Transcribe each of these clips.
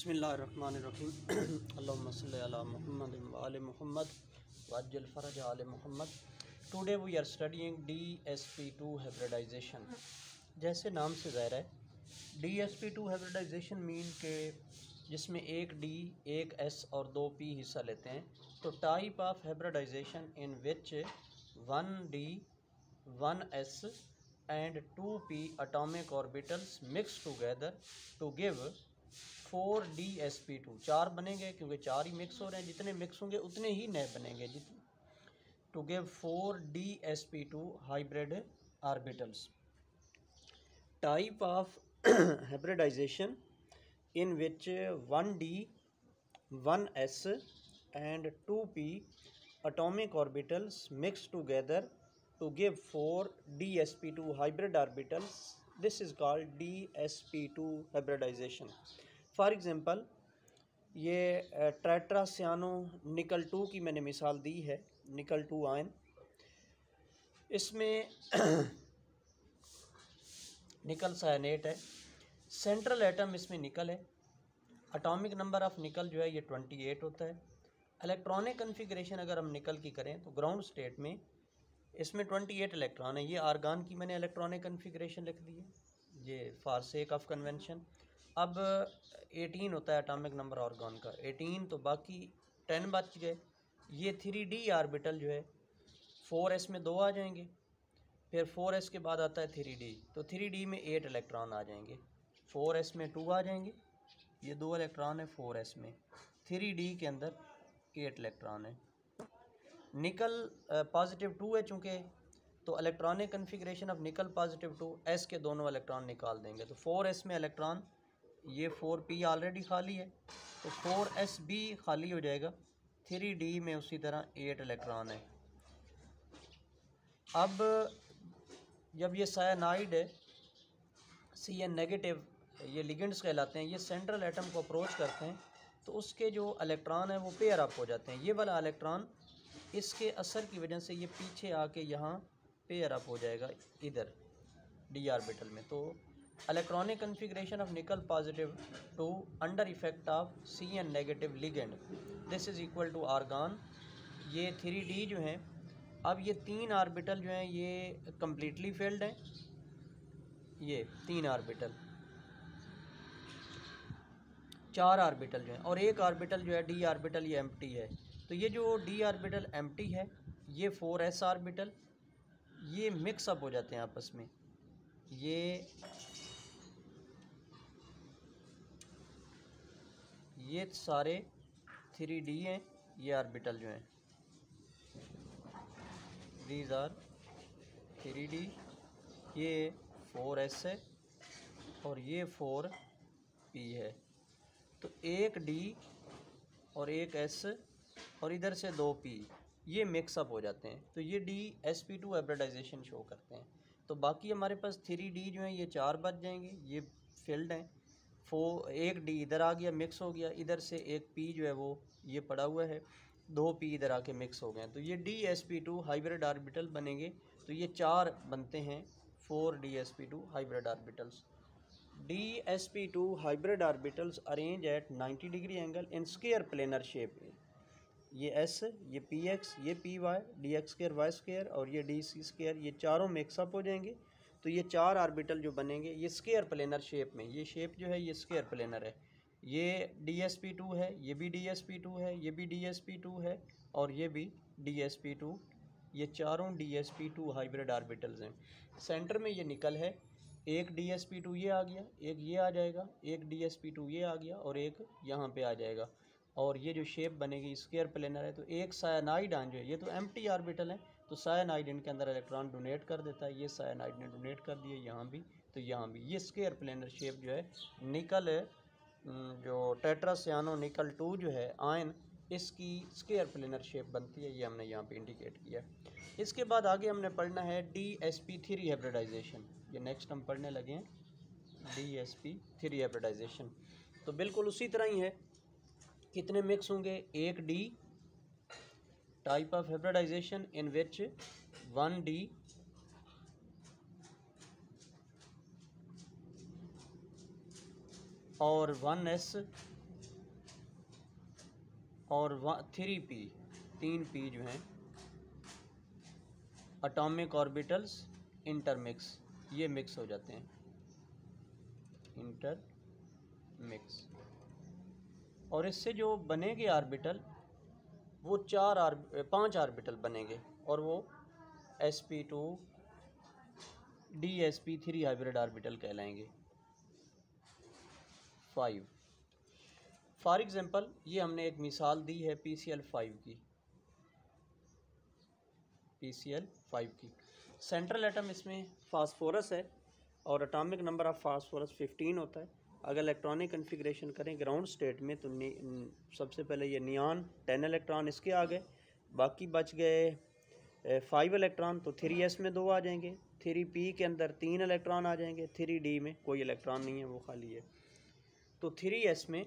बिस्मिल्लाहिर्रहमानिर्रहीम अल्लाहुम्मा सल्लि अला मुहम्मद व आले मुहम्मद वअज्जिल फ़रज आले Muhammad. Today we are studying DSP2 hybridization. जैसे नाम से ज़ाहिर है, DSP2 हाइब्रिडाइजेशन मीन के जिसमें एक D, एक S और दो P हिस्सा लेते हैं। तो type of hybridization in which 1D, 1S and 2P atomic orbitals mix together to give 4DSP2। चार बनेंगे क्योंकि चार ही मिक्स हो रहे हैं, जितने मिक्स होंगे उतने ही नए बनेंगे। To give 4DSP2 hybrid orbitals. Type of hybridization in which 1D, 1S and 2P atomic orbitals mix together to give 4DSP2 hybrid orbitals. This is called DSP2 hybridization. For example ये टेट्रासियानो निकल 2 की मैंने मिसाल दी है, निकल 2 आयन। इसमें निकल cyanate है, सेंट्रल एटम इसमें निकल है। एटॉमिक नंबर ऑफ निकल जो है ये 28 होता है। इलेक्ट्रॉनिक कन्फिग्रेशन अगर हम निकल की करें तो ग्राउंड स्टेट में इसमें 28 इलेक्ट्रॉन है। ये आर्गन की मैंने इलेक्ट्रॉनिक कन्फिग्रेशन लिख दी है, ये फॉर सेक ऑफ कन्वेंशन। अब 18 होता है एटॉमिक नंबर आर्गन का, 18 तो बाकी 10 बच गए। ये 3D ऑर्बिटल जो है 4s में 2 आ जाएंगे, फिर 4s के बाद आता है 3D, तो 3D में 8 इलेक्ट्रॉन आ जाएंगे, 4s में 2 आ जाएंगे, ये 2 इलेक्ट्रॉन है 4s में, 3D के अंदर 8 इलेक्ट्रॉन है। निकल पॉजिटिव 2 है चूँकि, तो electronic configuration of nickel positive 2, s के दोनों इलेक्ट्रॉन निकाल देंगे, तो 4s में इलेक्ट्रॉन, ये 4p ऑलरेडी खाली है तो 4s भी खाली हो जाएगा। 3D में उसी तरह 8 इलेक्ट्रॉन है। अब जब ये सायनाइड है, Cn नेगेटिव, ये लिगेंड्स कहलाते हैं, ये सेंट्रल एटम को अप्रोच करते हैं तो उसके जो इलेक्ट्रॉन है वो पेयर अप हो जाते हैं। ये वाला इलेक्ट्रॉन इसके असर की वजह से ये पीछे आके यहाँ पेयर अप हो जाएगा इधर D ऑर्बिटल में। तो electronic configuration of nickel positive 2 under effect of Cn negative ligand, this is equal to argon. ये 3D जो हैं, अब ये 3 ऑर्बिटल जो हैं ये कम्प्लीटली फिल्ड हैं, ये 3 ऑर्बिटल, 4 ऑर्बिटल जो हैं, और एक ऑर्बिटल जो है D ऑर्बिटल ये एम्प्टी है। तो ये जो D ऑर्बिटल एम्प्टी है, ये 4s ऑर्बिटल ये मिक्सअप हो जाते हैं आपस में। ये सारे 3D हैं, ये ऑर्बिटल जो हैं दीज आर 3D, ये 4s है और ये 4p है। तो एक D और एक S और इधर से 2p ये मिक्सअप हो जाते हैं, तो ये DSP2 हाइब्रिडाइजेशन शो करते हैं। तो बाकी हमारे पास 3D जो है ये 4 बच जाएंगे, ये फील्ड हैं। एक D इधर आ गया, मिक्स हो गया, इधर से एक P जो है वो ये पड़ा हुआ है, 2P इधर आके मिक्स हो गए, तो ये DSP2 हाइब्रिड ऑर्बिटल बनेंगे। तो ये 4 बनते हैं 4DSP2 hybrid orbitals. DSP2 hybrid orbitals arrange at 90 degree angle in square planar shape। ये S, ये PX, ये PY, DX square Y square और ये DC स्क्वायर, ये चारों मिक्सअप हो जाएंगे। तो ये 4 ऑर्बिटल जो बनेंगे ये स्क्वायर प्लेनर शेप में, ये शेप जो है ये स्क्वायर प्लेनर है। ये DSP2 है, ये भी DSP2 है, ये भी DSP2 है और ये भी DSP2, ये चारों DSP2 हाइब्रिड ऑर्बिटल्स हैं। सेंटर में ये निकल है, एक DSP2 ये आ गया, एक ये आ जाएगा, एक DSP2 ये आ गया और एक यहाँ पे आ जाएगा, और ये जो शेप बनेगी स्क्वायर प्लेनर है। तो एक सायनाइड आन जो है, ये तो एम्प्टी ऑर्बिटल है, तो सायनाइड इनके अंदर इलेक्ट्रॉन डोनेट कर देता है, ये सायनाइड ने डोनेट कर दिए यहाँ भी, तो यहाँ भी ये स्क्वायर प्लेनर शेप जो है निकल जो टेट्रासियानो निकल 2 जो है आयन, इसकी स्क्वायर प्लेनर शेप बनती है, ये हमने यहाँ पे इंडिकेट किया। इसके बाद आगे हमने पढ़ना है DSP3 हाइब्रिडाइजेशन, ये नेक्स्ट हम पढ़ने लगे हैं DSP3 हाइब्रिडाइजेशन। तो बिल्कुल उसी तरह ही है, कितने मिक्स होंगे, एक D, type of hybridization in which 1D, और 1S और 3p 3p जो हैं एटॉमिक ऑर्बिटल्स इंटरमिक्स, ये मिक्स हो जाते हैं, इंटरमिक्स। और इससे जो बनेंगे ऑर्बिटल वो 5 ऑर्बिटल बनेंगे और वो sp2 dsp3 हाइब्रिड ऑर्बिटल कहलाएंगे। 5 फॉर एग्जांपल ये हमने एक मिसाल दी है PCl5 की, PCl5 की। सेंट्रल एटम इसमें फास्फोरस है और एटॉमिक नंबर ऑफ फास्फोरस 15 होता है। अगर इलेक्ट्रॉनिक कन्फिग्रेशन करें ग्राउंड स्टेट में तो सबसे पहले ये नियॉन 10 इलेक्ट्रॉन इसके आ गए, बाकी बच गए 5 इलेक्ट्रॉन, तो 3s में 2 आ जाएंगे, 3p के अंदर 3 इलेक्ट्रॉन आ जाएंगे, 3d में कोई इलेक्ट्रॉन नहीं है, वो खाली है। तो 3s में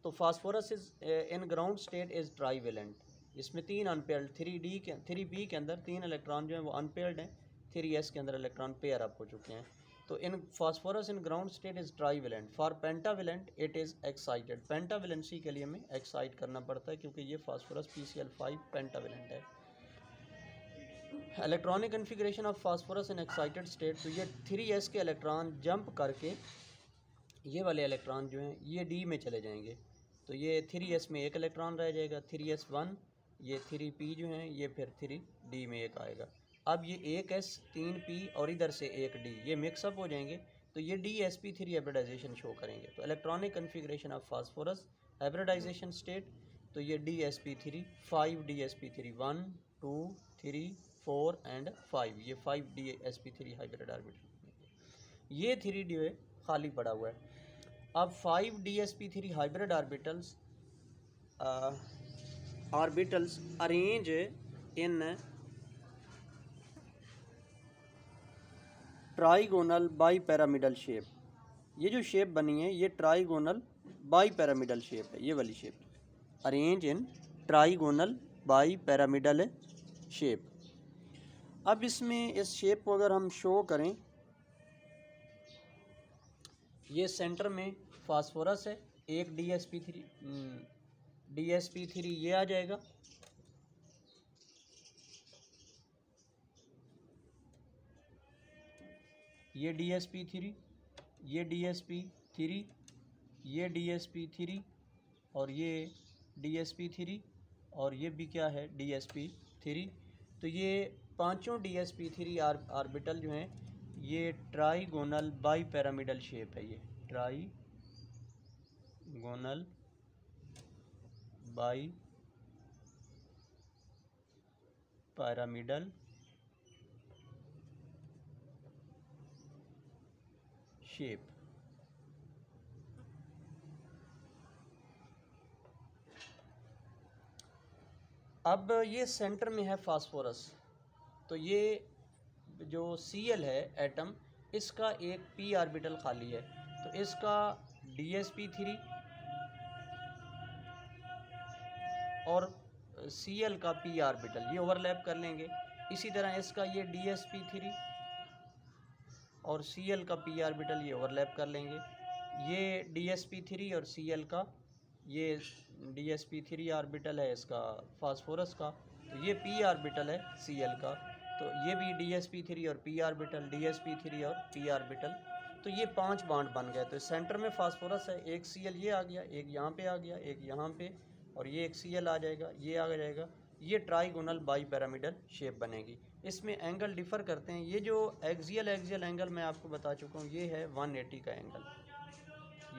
तो phosphorus is in ground state is trivalent, इसमें 3 अनपेयर्ड, 3p के अंदर 3 इलेक्ट्रॉन जो हैं वो अनपेयर्ड हैं, 3s के अंदर इलेक्ट्रॉन पेयर अप हो चुके हैं। तो in phosphorus in ground state is trivalent. For pentavalent it is excited, pentavalency के लिए हमें एक्साइट करना पड़ता है क्योंकि ये फास्फोरस PCl5 पेंटावेलेंट है। Electronic configuration of phosphorus in excited state, तो ये 3s के इलेक्ट्रॉन जंप करके ये वाले इलेक्ट्रॉन जो हैं ये d में चले जाएंगे, तो ये 3s में 1 इलेक्ट्रॉन रह जाएगा, 3s1, ये 3p जो हैं ये फिर 3d में 1 आएगा। अब ये 1s 3p और इधर से 1d ये मिक्सअप हो जाएंगे, तो ये dsp3 हाइब्रिडाइजेशन शो करेंगे। तो electronic configuration of phosphorus hybridization state, तो ये dsp3 5 dsp3 1 2 3 4 एंड 5, ये 5 dsp3 हाइब्रिड ऑर्बिटल, ये 3d खाली पड़ा हुआ है। अब 5 dsp3 hybrid orbitals arrange in trigonal by pyramidal shape, ये जो शेप बनी है ये ट्राइगोनल बाई पैरामिडल शेप है, ये वाली shape, arrange in trigonal by pyramidal shape. अब इसमें इस शेप को अगर हम शो करें, ये सेंटर में फास्फोरस है, एक dsp3 ये आ जाएगा, ये dsp3, ये dsp3, ये dsp3 और ये dsp3 और ये भी क्या है dsp3। तो ये पांचों dsp3 ऑर्बिटल जो हैं ये ट्राइगोनल बाई पैरामिडल शेप है, ये ट्राइगोनल बाई पैरामिडल शेप। अब ये सेंटर में है फास्फोरस, तो ये जो Cl है एटम, इसका एक p ऑर्बिटल खाली है, तो इसका dsp3 और Cl का p ऑर्बिटल ये ओवरलैप कर लेंगे। इसी तरह इसका ये dsp3 और Cl का p ऑर्बिटल ये ओवरलैप कर लेंगे। ये dsp3 और Cl का ये dsp3 ऑर्बिटल है इसका फास्फोरस का, तो ये p ऑर्बिटल है Cl का, तो ये भी dsp3 और p ऑर्बिटल, dsp3 और p ऑर्बिटल, तो ये 5 बॉन्ड बन गए। तो सेंटर में फास्फोरस है, एक Cl ये आ गया, एक यहाँ पे आ गया, एक यहाँ पे, और ये एक Cl आ जाएगा, ये आ जाएगा, ये ट्राइगोनल बाई पैरामिडल शेप बनेगी। इसमें एंगल डिफ़र करते हैं, ये जो एक्सियल एंगल मैं आपको बता चुका हूँ, ये है 180 का एंगल,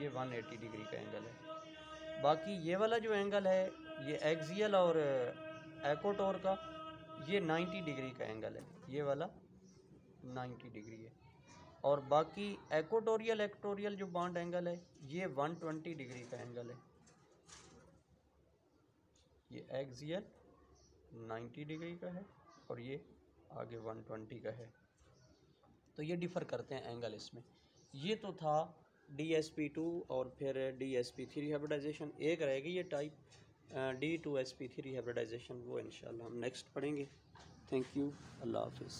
ये 180 डिग्री का एंगल है। बाकी ये वाला जो एंगल है ये एक्सियल और एक्वाटोर का, ये 90 डिग्री का एंगल है, ये वाला 90 डिग्री है। और बाकी एक्वाटोरियल जो बॉन्ड एंगल है ये 120 डिग्री का एंगल है, ये एक्सियल 90 डिग्री का है और ये आगे 120 का है। तो ये डिफ़र करते हैं एंगल इसमें। ये तो था dsp2 और फिर dsp3 हाइब्रिडाइजेशन। एक रहेगी ये टाइप d2sp3 हाइब्रिडाइजेशन, वो इंशाल्लाह हम नेक्स्ट पढ़ेंगे। थैंक यू, अल्लाह हाफिज़।